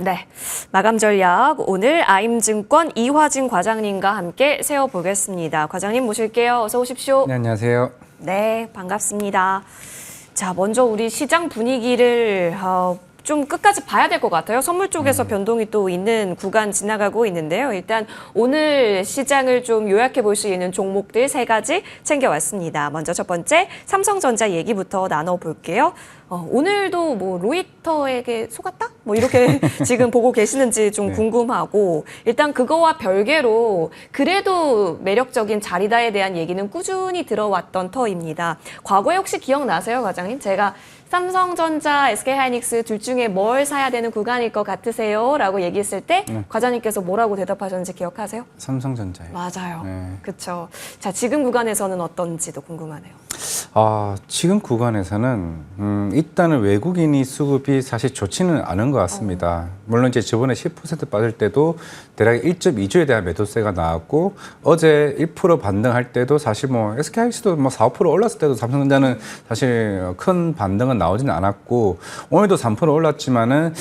네, 마감 전략 오늘 아임증권 이화진 과장님과 함께 세워보겠습니다. 과장님 모실게요. 어서 오십시오. 네, 안녕하세요. 네, 반갑습니다. 자, 먼저 우리 시장 분위기를 좀 끝까지 봐야 될 것 같아요. 선물 쪽에서 변동이 또 있는 구간 지나가고 있는데요. 일단 오늘 시장을 좀 요약해 볼 수 있는 종목들 3가지 챙겨왔습니다. 먼저 첫 번째 삼성전자 얘기부터 나눠볼게요. 오늘도 뭐 로이터에게 속았다? 뭐 이렇게 지금 보고 계시는지 좀 네. 궁금하고 일단 그거와 별개로 그래도 매력적인 자리다에 대한 얘기는 꾸준히 들어왔던 터입니다. 과거에 혹시 기억나세요, 과장님? 제가 삼성전자, SK하이닉스 둘 중에 뭘 사야 되는 구간일 것 같으세요? 라고 얘기했을 때 과장님께서 뭐라고 대답하셨는지 기억하세요? 삼성전자요. 맞아요. 네. 그렇죠. 자, 지금 구간에서는 어떤지도 궁금하네요. 지금 구간에서는 일단은 외국인이 수급이 사실 좋지는 않은 것 같습니다. 물론 이제 저번에 10% 빠질 때도 대략 1.2조에 대한 매도세가 나왔고 어제 1% 반등할 때도 사실 뭐 SK하이닉스도 뭐 4~5% 올랐을 때도 삼성전자는 사실 큰 반등은 나오지는 않았고 오늘도 3% 올랐지만은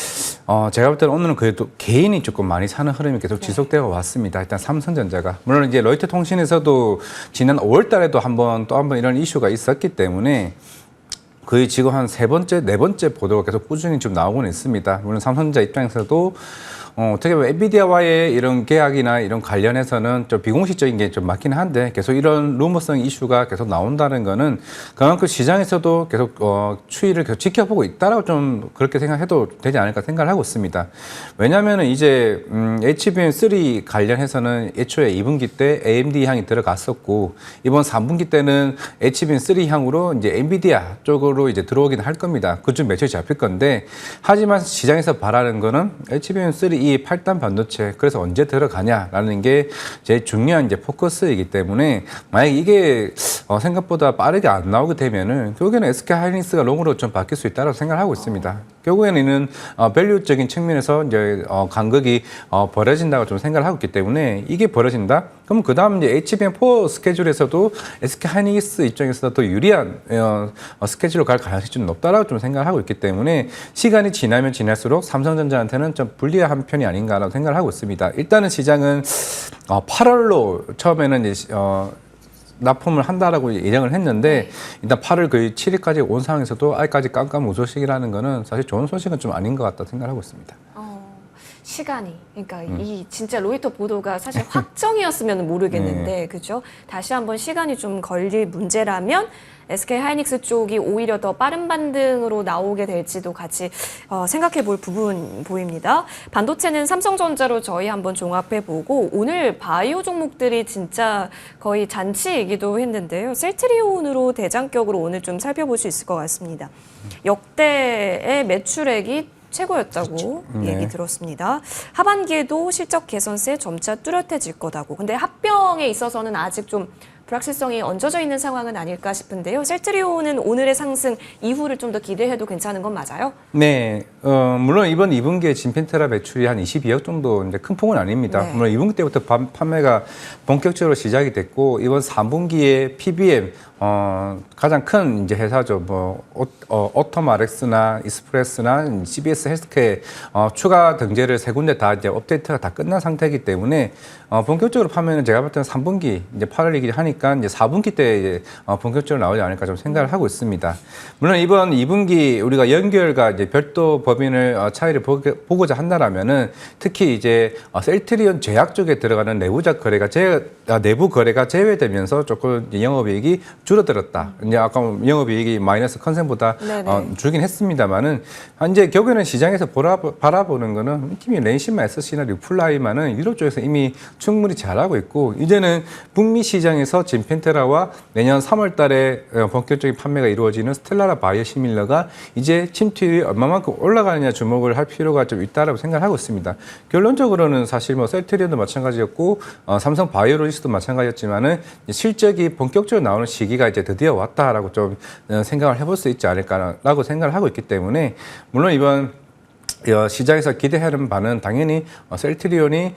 제가 볼 때는 오늘은 그래도 개인이 조금 많이 사는 흐름이 계속 지속되어 왔습니다. 일단 삼성전자가 물론 이제 로이터 통신에서도 지난 5월 달에도 또 한 번 이런 이슈가 있었기 때문에 거의 지금 한 3번째, 4번째 보도가 계속 꾸준히 좀 나오고는 있습니다. 물론 삼성전자 입장에서도 어떻게 보면 엔비디아와의 이런 계약이나 이런 관련해서는 좀 비공식적인 게 좀 맞긴 한데 계속 이런 루머성 이슈가 계속 나온다는 거는 그만큼 시장에서도 계속 추이를 계속 지켜보고 있다라고 좀 그렇게 생각해도 되지 않을까 생각을 하고 있습니다. 왜냐하면 이제 HBM3 관련해서는 애초에 2분기 때 AMD 향이 들어갔었고 이번 3분기 때는 HBM3 향으로 이제 엔비디아 쪽으로 이제 들어오긴 할 겁니다. 그중 매출이 잡힐 건데 하지만 시장에서 바라는 거는 HBM3 이 8단 반도체 그래서 언제 들어가냐라는 게 제일 중요한 이제 포커스이기 때문에 만약 이게 생각보다 빠르게 안 나오게 되면은 결국에는 SK하이닉스가 롱으로 좀 바뀔 수 있다고 생각하고 있습니다. 결국에는 밸류적인 측면에서 이제 간극이 벌어진다고 좀 생각을 하고 있기 때문에 이게 벌어진다. 그럼 그 다음 이제 HBM4 스케줄에서도 SK하이닉스 입장에서 더 유리한 스케줄로 갈 가능성이 좀 높다라고 좀 생각을 하고 있기 때문에 시간이 지나면 지날수록 삼성전자한테는 좀 불리한 편이 아닌가라고 생각을 하고 있습니다. 일단은 시장은 8월로 처음에는 이제 납품을 한다라고 예정을 했는데 일단 8월 거의 7일까지 온 상황에서도 아직까지 깜깜무소식이라는 거는 사실 좋은 소식은 좀 아닌 것 같다 생각을 하고 있습니다. 시간이 그러니까 이 진짜 로이터 보도가 사실 확정이었으면 모르겠는데 그죠? 다시 한번 시간이 좀 걸릴 문제라면 SK하이닉스 쪽이 오히려 더 빠른 반등으로 나오게 될지도 같이 생각해 볼 부분 보입니다. 반도체는 삼성전자로 저희 한번 종합해 보고 오늘 바이오 종목들이 진짜 거의 잔치이기도 했는데요. 셀트리온으로 대장격으로 오늘 좀 살펴볼 수 있을 것 같습니다. 역대의 매출액이 최고였다고 그렇죠. 얘기 들었습니다. 하반기에도 실적 개선세 점차 뚜렷해질 거다고. 근데 합병에 있어서는 아직 좀 불확실성이 얹어져 있는 상황은 아닐까 싶은데요. 셀트리온은 오늘의 상승 이후를 좀 더 기대해도 괜찮은 건 맞아요? 네, 물론 이번 2분기에 진펜테라 매출이 한 22억 정도 이제 큰 폭은 아닙니다. 네. 물론 2분기 때부터 판매가 본격적으로 시작이 됐고 이번 3분기에 PBM 가장 큰 이제 회사죠. 뭐 오토마렉스나 이스프레스나 CBS 헬스케어 추가 등재를 3군데 다 이제 업데이트가 다 끝난 상태이기 때문에 본격적으로 판매는 제가 볼 때는 3분기 이제 8월이기 하니까 이제 4분기 때 이제 본격적으로 나오지 않을까 좀 생각을 하고 있습니다. 물론 이번 2분기 우리가 연결과 이제 별도 법인을 차이를 보고자 한다라면은 특히 이제 셀트리온 제약 쪽에 들어가는 내부적 거래가 내부 거래가 제외되면서 조금 영업이익이 줄어들었다. 이제 아까 영업이익이 마이너스 컨센보다 줄긴 했습니다만은 이제 결국에는 시장에서 바라보는 거는 팀이 랜시마 SC나 류플라이만은 유럽 쪽에서 이미 충분히 잘하고 있고 이제는 북미 시장에서 진펜테라와 내년 3월 달에 본격적인 판매가 이루어지는 스텔라라 바이오시밀러가 이제 침투율이 얼마만큼 올라가느냐 주목을 할 필요가 좀 있다라고 생각을 하고 있습니다. 결론적으로는 사실 뭐 셀트리온도 마찬가지였고 삼성 바이오로직스도 마찬가지였지만은 실적이 본격적으로 나오는 시기가 이제 드디어 왔다라고 좀 생각을 해볼 수 있지 않을까라고 생각을 하고 있기 때문에 물론 이번 시장에서 기대하는 바는 당연히 셀트리온이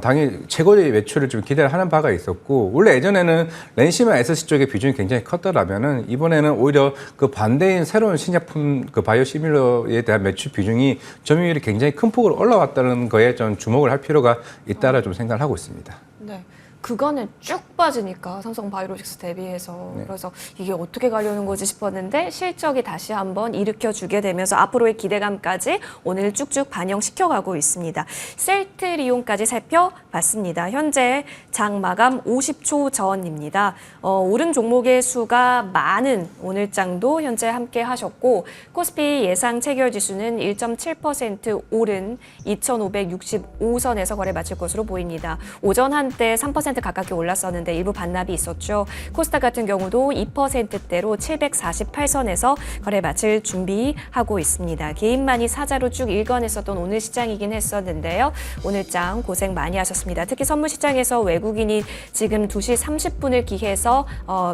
당연히 최고의 매출을 좀 기대하는 바가 있었고, 원래 예전에는 랜시마 SC 쪽의 비중이 굉장히 컸더라면은 이번에는 오히려 그 반대인 새로운 신약품 그 바이오시밀러에 대한 매출 비중이 점유율이 굉장히 큰 폭으로 올라왔다는 거에 좀 주목을 할 필요가 있다라 좀 생각을 하고 있습니다. 네. 그간에 쭉 빠지니까 삼성 바이오로직스 대비해서 그래서 이게 어떻게 가려는 거지 싶었는데 실적이 다시 한번 일으켜주게 되면서 앞으로의 기대감까지 오늘 쭉쭉 반영시켜가고 있습니다. 셀트리온까지 살펴봤습니다. 현재 장 마감 50초 전입니다. 오른 종목의 수가 많은 오늘 장도 현재 함께 하셨고 코스피 예상 체결 지수는 1.7% 오른 2,565선에서 거래 마칠 것으로 보입니다. 오전 한때 3% 가깝게 올랐었는데 일부 반납이 있었죠. 코스닥 같은 경우도 2%대로 748선에서 거래 마칠 준비하고 있습니다. 개인만이 사자로 쭉 일관했었던 오늘 시장이긴 했었는데요. 오늘 장 고생 많이 하셨습니다. 특히 선물 시장에서 외국인이 지금 2시 30분을 기해서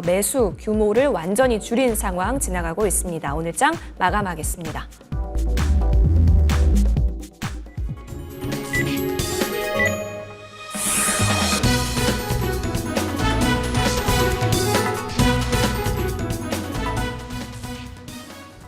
매수 규모를 완전히 줄인 상황 지나가고 있습니다. 오늘 장 마감하겠습니다.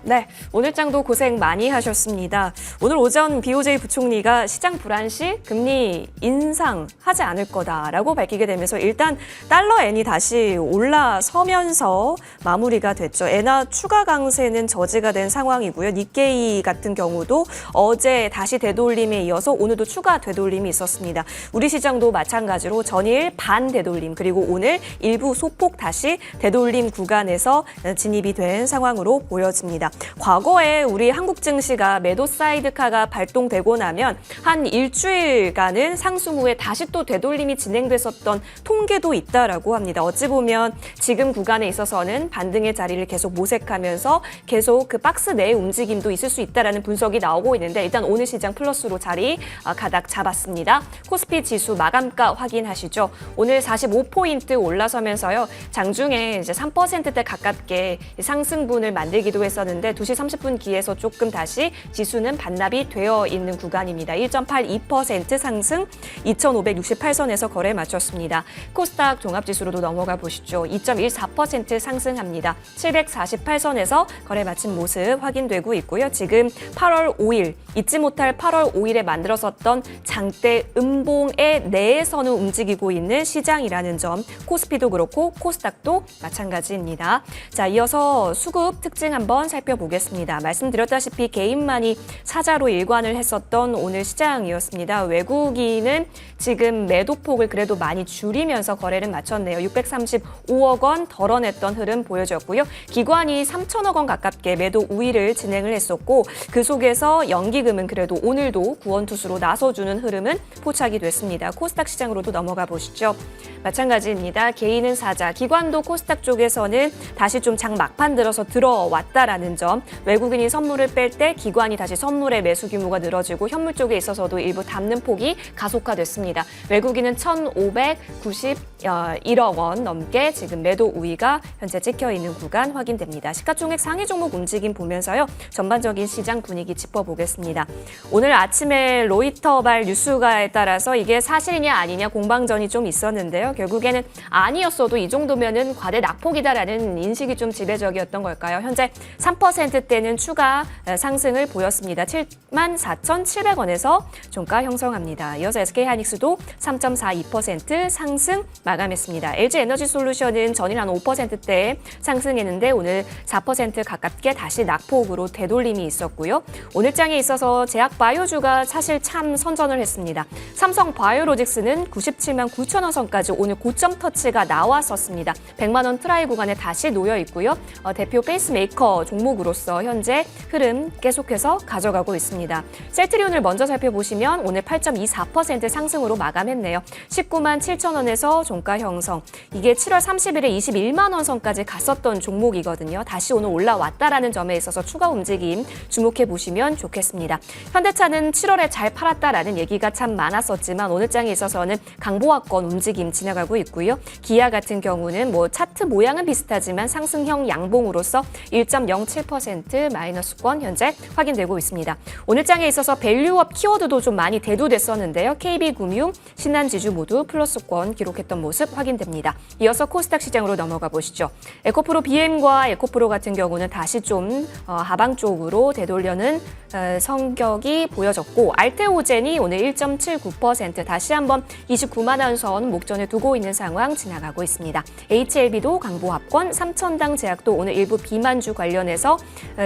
네, 오늘 장도 고생 많이 하셨습니다. 오늘 오전 BOJ 부총리가 시장 불안 시 금리 인상하지 않을 거다라고 밝히게 되면서 일단 달러 엔이 다시 올라서면서 마무리가 됐죠. 엔화 추가 강세는 저지가 된 상황이고요. 니케이 같은 경우도 어제 다시 되돌림에 이어서 오늘도 추가 되돌림이 있었습니다. 우리 시장도 마찬가지로 전일 반 되돌림 그리고 오늘 일부 소폭 다시 되돌림 구간에서 진입이 된 상황으로 보여집니다. 과거에 우리 한국 증시가 매도 사이드카가 발동되고 나면 한 일주일간은 상승 후에 다시 또 되돌림이 진행됐었던 통계도 있다라고 합니다. 어찌 보면 지금 구간에 있어서는 반등의 자리를 계속 모색하면서 계속 그 박스 내의 움직임도 있을 수 있다라는 분석이 나오고 있는데 일단 오늘 시장 플러스로 자리 가닥 잡았습니다. 코스피 지수 마감가 확인하시죠. 오늘 45포인트 올라서면서요. 장중에 이제 3%대 가깝게 상승분을 만들기도 했었는데 2시 30분 기에서 조금 다시 지수는 반납이 되어 있는 구간입니다. 1.82% 상승 2,568선에서 거래 마쳤습니다. 코스닥 종합지수로도 넘어가 보시죠. 2.14% 상승합니다. 748선에서 거래 마친 모습 확인되고 있고요. 지금 8월 5일 잊지 못할 8월 5일에 만들었었던 장대 음봉의 내에서는 움직이고 있는 시장이라는 점 코스피도 그렇고 코스닥도 마찬가지입니다. 자, 이어서 수급 특징 한번 살펴보겠습니다. 말씀드렸다시피 개인만이 사자로 일관을 했었던 오늘 시장이었습니다. 외국인은 지금 매도폭을 그래도 많이 줄이면서 거래를 마쳤네요. 635억 원 덜어냈던 흐름 보여졌고요. 기관이 3천억 원 가깝게 매도 우위를 진행을 했었고 그 속에서 연기금은 그래도 오늘도 구원투수로 나서주는 흐름은 포착이 됐습니다. 코스닥 시장으로도 넘어가 보시죠. 마찬가지입니다. 개인은 사자, 기관도 코스닥 쪽에서는 다시 좀 장 막판 들어서 들어왔다라는 점, 외국인이 선물을 뺄 때 기관이 다시 선물의 매수 규모가 늘어지고 현물 쪽에 있어서도 일부 담는 폭이 가속화됐습니다. 외국인은 1,591억 원 넘게 지금 매도 우위가 현재 찍혀 있는 구간 확인됩니다. 시가총액 상위 종목 움직임 보면서요. 전반적인 시장 분위기 짚어보겠습니다. 오늘 아침에 로이터발 뉴스가에 따라서 이게 사실이냐 아니냐 공방전이 좀 있었는데요. 결국에는 아니었어도 이 정도면은 과대 낙폭이다라는 인식이 좀 지배적이었던 걸까요? 현재 3%대는 추가 상승을 보였습니다. 74,700원에서 종가 형성합니다. 이어서 SK하이닉스도 3.42% 상승 마감했습니다. LG에너지솔루션은 전일 한 5%대 상승했는데 오늘 4% 가깝게 다시 낙폭으로 되돌림이 있었고요. 오늘 장에 있어서 제약바이오주가 사실 참 선전을 했습니다. 삼성바이오로직스는 97만 9천 원 선까지 오늘 고점 터치가 나왔었습니다. 100만 원 트라이 구간에 다시 놓여 있고요. 대표 페이스메이커 종목으로서 현재 흐름 계속해서 가져가고 있습니다. 셀트리온을 먼저 살펴보시면 오늘 8.24% 상승으로 마감했네요. 19만 7천 원에서 종가 형성. 이게 7월 30일에 21만 원 선까지 갔었던 종목이거든요. 다시 오늘 올라왔다라는 점에 있어서 추가 움직임 주목해 보시면 좋겠습니다. 현대차는 7월에 잘 팔았다라는 얘기가 참 많았었지만 오늘 장에 있어서는 강보합권 움직임 지나가고 있고요. 기아 같은 경우는 뭐 차트 모양은 비슷하지만 상승형 양봉으로서 1.07% 0.7% 마이너스권 현재 확인되고 있습니다. 오늘 장에 있어서 밸류업 키워드도 좀 많이 대두됐었는데요. KB금융, 신한지주 모두 플러스권 기록했던 모습 확인됩니다. 이어서 코스닥 시장으로 넘어가 보시죠. 에코프로 BM과 에코프로 같은 경우는 다시 좀 하방 쪽으로 되돌려는 성격이 보여졌고 알테오젠이 오늘 1.79% 다시 한번 29만 원 선 목전에 두고 있는 상황 지나가고 있습니다. HLB도 강보합권, 3천당 제약도 오늘 일부 비만주 관련해서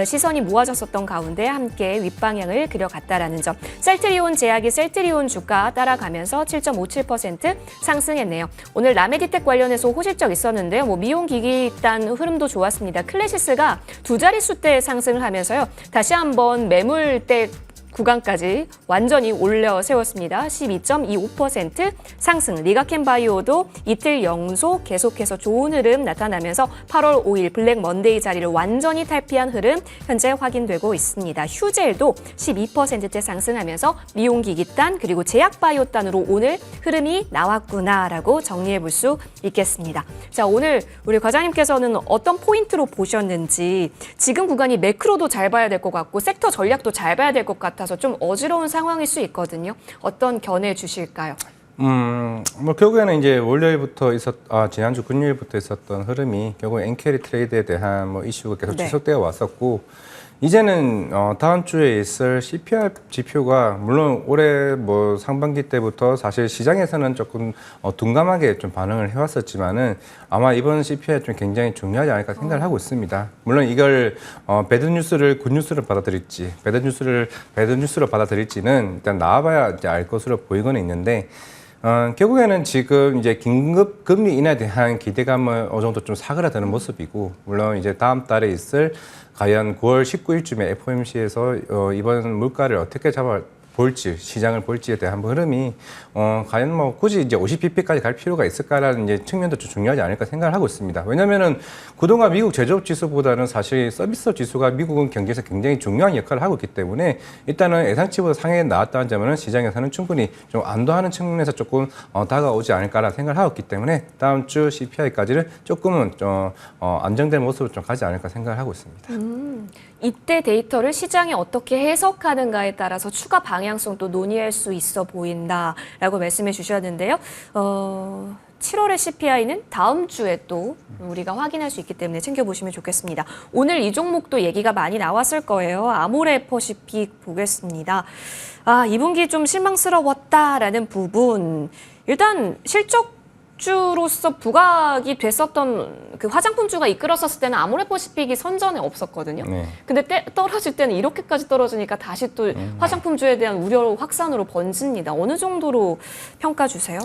시선이 모아졌었던 가운데 함께 윗방향을 그려갔다라는 점. 셀트리온 제약이 셀트리온 주가 따라가면서 7.57% 상승했네요. 오늘 라메디텍 관련해서 호실적 있었는데요. 미용기기단 흐름도 좋았습니다. 클래시스가 두 자릿수대 상승을 하면서요. 다시 한번 매물대 구간까지 완전히 올려 세웠습니다. 12.25% 상승. 리가켄바이오도 이틀 연속 계속해서 좋은 흐름 나타나면서 8월 5일 블랙 먼데이 자리를 완전히 탈피한 흐름 현재 확인되고 있습니다. 휴젤도 12%대 상승하면서 미용기기단 그리고 제약바이오단으로 오늘 흐름이 나왔구나라고 정리해 볼 수 있겠습니다. 자, 오늘 우리 과장님께서는 어떤 포인트로 보셨는지 지금 구간이 매크로도 잘 봐야 될 것 같고 섹터 전략도 잘 봐야 될 것 같아서 좀 어지러운 상황일 수 있거든요. 어떤 견해 주실까요? 결국에는 이제 월요일부터 지난주 금요일부터 있었던 흐름이 결국 엔캐리 트레이드에 대한 이슈가 계속 지속되어 왔었고, 이제는 다음 주에 있을 CPI 지표가 물론 올해 상반기 때부터 사실 시장에서는 조금 둔감하게 좀 반응을 해왔었지만은 아마 이번 CPI 좀 굉장히 중요하지 않을까 생각을 하고 있습니다. 물론 이걸 배드 뉴스를 굿 뉴스로 받아들일지, 배드 뉴스로 받아들일지는 일단 나와봐야 이제 알 것으로 보이고는 있는데. 결국에는 지금 이제 긴급 금리 인하에 대한 기대감은 어느 정도 좀 사그라드는 모습이고, 물론 이제 다음 달에 있을 과연 9월 19일쯤에 FOMC에서 이번 물가를 어떻게 볼지, 시장을 볼지에 대한 흐름이 과연 굳이 이제 50bp까지 갈 필요가 있을까라는 이제 측면도 좀 중요하지 않을까 생각을 하고 있습니다. 왜냐면은 그동안 미국 제조업 지수보다는 사실 서비스업 지수가 미국은 경기에서 굉장히 중요한 역할을 하고 있기 때문에 일단은 예상치보다 상향에 나왔다는 점은 시장에서는 충분히 좀 안도하는 측면에서 조금 다가오지 않을까라는 생각을 하고 있기 때문에 다음 주 CPI까지는 조금은 좀 안정된 모습으로 좀 가지 않을까 생각을 하고 있습니다. 이때 데이터를 시장이 어떻게 해석하는가에 따라서 추가 방향성도 논의할 수 있어 보인다라고 말씀해 주셨는데요. 7월의 CPI는 다음 주에 또 우리가 확인할 수 있기 때문에 챙겨보시면 좋겠습니다. 오늘 이 종목도 얘기가 많이 나왔을 거예요. 아모레퍼시픽 보겠습니다. 2분기 좀 실망스러웠다라는 부분. 일단 실적주로서 부각이 됐었던 그 화장품주가 이끌었었을 때는 아모레퍼시픽이 선전에 없었거든요. 네. 근데 떨어질 때는 이렇게까지 떨어지니까 다시 또 화장품주에 대한 우려 확산으로 번집니다. 어느 정도로 평가 주세요?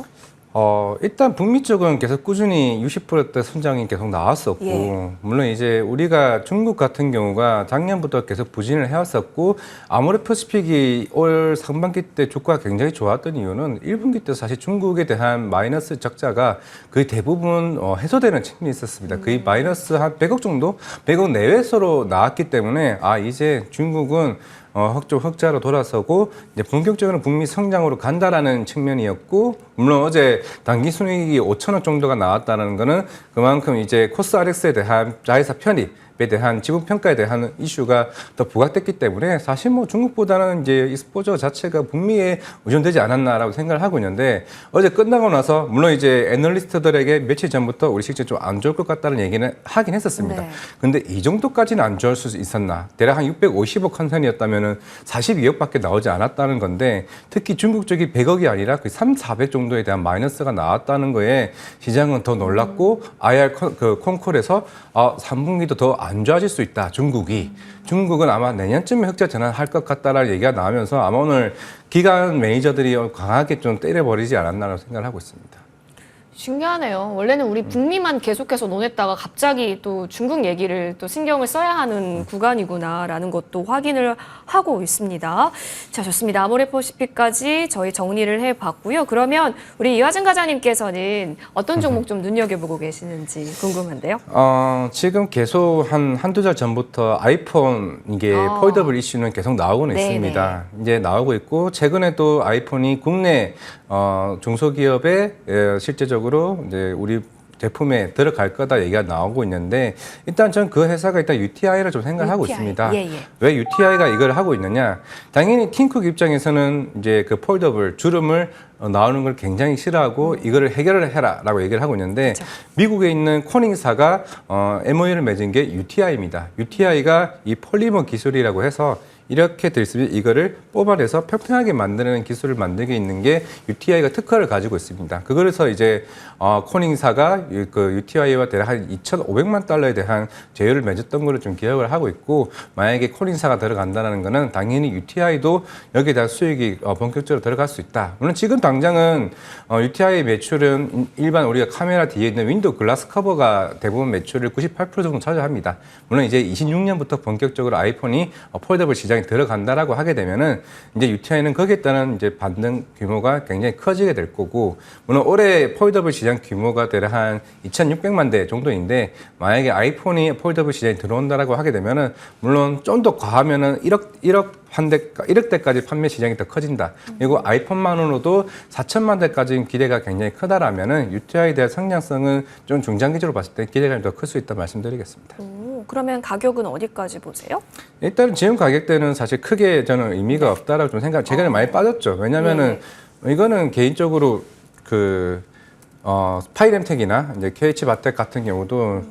일단 북미 쪽은 계속 꾸준히 60%대 선장이 계속 나왔었고, 물론 이제 우리가 중국 같은 경우가 작년부터 계속 부진을 해왔었고, 아모레퍼시픽이 올 상반기 때 주가가 굉장히 좋았던 이유는 1분기 때 사실 중국에 대한 마이너스 적자가 거의 대부분 해소되는 측면이 있었습니다. 거의 마이너스 한 100억 정도? 100억 내외서로 나왔기 때문에 이제 중국은 흑자로 돌아서고 이제 본격적으로 북미 성장으로 간다라는 측면이었고, 물론 어제 당기순이익이 5천억 정도가 나왔다는 거는 그만큼 이제 코스RX에 대한 자회사 편입에 대한 지분평가에 대한 이슈가 더 부각됐기 때문에 사실 중국보다는 이제 e스포츠 자체가 북미에 의존되지 않았나라고 생각을 하고 있는데, 어제 끝나고 나서 물론 이제 애널리스트들에게 며칠 전부터 우리 실제 좀 안 좋을 것 같다는 얘기는 하긴 했었습니다. 네. 근데 이 정도까지는 안 좋을 수 있었나? 대략 한 650억 컨센이었다면은 42억밖에 나오지 않았다는 건데, 특히 중국 쪽이 100억이 아니라 거의 400 정도에 대한 마이너스가 나왔다는 거에 시장은 더 놀랐고, IR 콘콜에서 3분기도 더 안 좋아질 수 있다. 중국은 아마 내년쯤에 흑자 전환할 것 같다라는 얘기가 나오면서 아마 오늘 기관 매니저들이 강하게 좀 때려버리지 않았나라고 생각을 하고 있습니다. 신기하네요. 원래는 우리 북미만 계속해서 논했다가 갑자기 또 중국 얘기를 또 신경을 써야 하는 구간이구나라는 것도 확인을 하고 있습니다. 자, 좋습니다. 아모레퍼시픽까지 저희 정리를 해봤고요. 그러면 우리 이화정 과장님께서는 어떤 종목 좀 눈여겨보고 계시는지 궁금한데요. 지금 계속 한두 달 전부터 아이폰 이게 폴더블 이슈는 계속 나오고는 네네. 있습니다. 이제 나오고 있고, 최근에도 아이폰이 국내 중소기업에 실제적으로 이제 우리 제품에 들어갈 거다 얘기가 나오고 있는데 일단 전 그 회사가 일단 UTI를 좀 생각을 하고 UTI. 있습니다. 예, 예. 왜 UTI가 이걸 하고 있느냐? 당연히 팀쿡 입장에서는 이제 그 폴더블 주름을 나오는 걸 굉장히 싫어하고 이거를 해결을 해라라고 얘기를 하고 있는데 그렇죠. 미국에 있는 코닝사가 MOU를 맺은 게 UTI입니다. UTI가 이 폴리머 기술이라고 해서 이렇게 될 수 있는 이거를 뽑아내서 평평하게 만드는 기술을 만들게 있는 게 UTI가 특허를 가지고 있습니다. 그래서 이제 코닝사가 그 UTI와 대략 한 2,500만 달러에 대한 제휴를 맺었던 거를 좀 기억을 하고 있고 만약에 코닝사가 들어간다는 거는 당연히 UTI도 여기에 대한 수익이 본격적으로 들어갈 수 있다. 물론 지금 당장은 UTI 매출은 일반 우리가 카메라 뒤에 있는 윈도우 글라스 커버가 대부분 매출을 98% 정도 차지합니다. 물론 이제 26년부터 본격적으로 아이폰이 폴더블 시장에 들어간다라고 하게 되면은 이제 UTI는 거기에 따른 이제 받는 규모가 굉장히 커지게 될 거고 물론 올해 폴더블 시장 규모가 대략 한 2,600만 대 정도인데 만약에 아이폰이 폴더블 시장에 들어온다라고 하게 되면은 물론 좀 더 과하면은 1억 대까지 판매 시장이 더 커진다. 그리고 아이폰만으로도 4천만 대까지 기대가 굉장히 크다라면은 UTI에 대한 성장성은 좀 중장기적으로 봤을 때 기대감이 더 클 수 있다 말씀드리겠습니다. 그러면 가격은 어디까지 보세요? 일단 지금 가격대는 사실 크게 저는 의미가 없다라고 좀 생각. 최근에 많이 빠졌죠. 왜냐면은 이거는 개인적으로 그 파이렘텍이나 이제 KH바텍 같은 경우도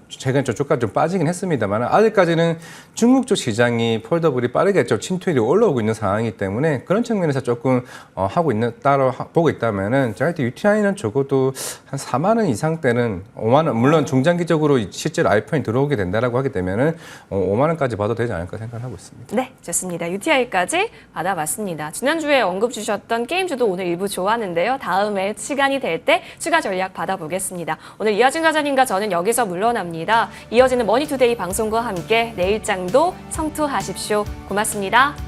최근 좀 주가 좀 빠지긴 했습니다만 아직까지는 중국 쪽 시장이 폴더블이 빠르게 좀 침투율이 올라오고 있는 상황이기 때문에 그런 측면에서 조금 하고 있는 따로 보고 있다면은 제가 할 때 UTI는 적어도 한 4만 원 이상대는 5만 원 물론 중장기적으로 실제로 아이폰이 들어오게 된다라고 하게 되면은 5만 원까지 봐도 되지 않을까 생각하고 있습니다. 네, 좋습니다. UTI까지 받아봤습니다. 지난주에 언급 주셨던 게임주도 오늘 일부 좋았는데요. 다음에 시간이 될 때 추가 전략 받아보겠습니다. 오늘 이하준 과장님과 저는 여기서 물러납니다. 이어지는 머니투데이 방송과 함께 내일장도 성투하십시오. 고맙습니다.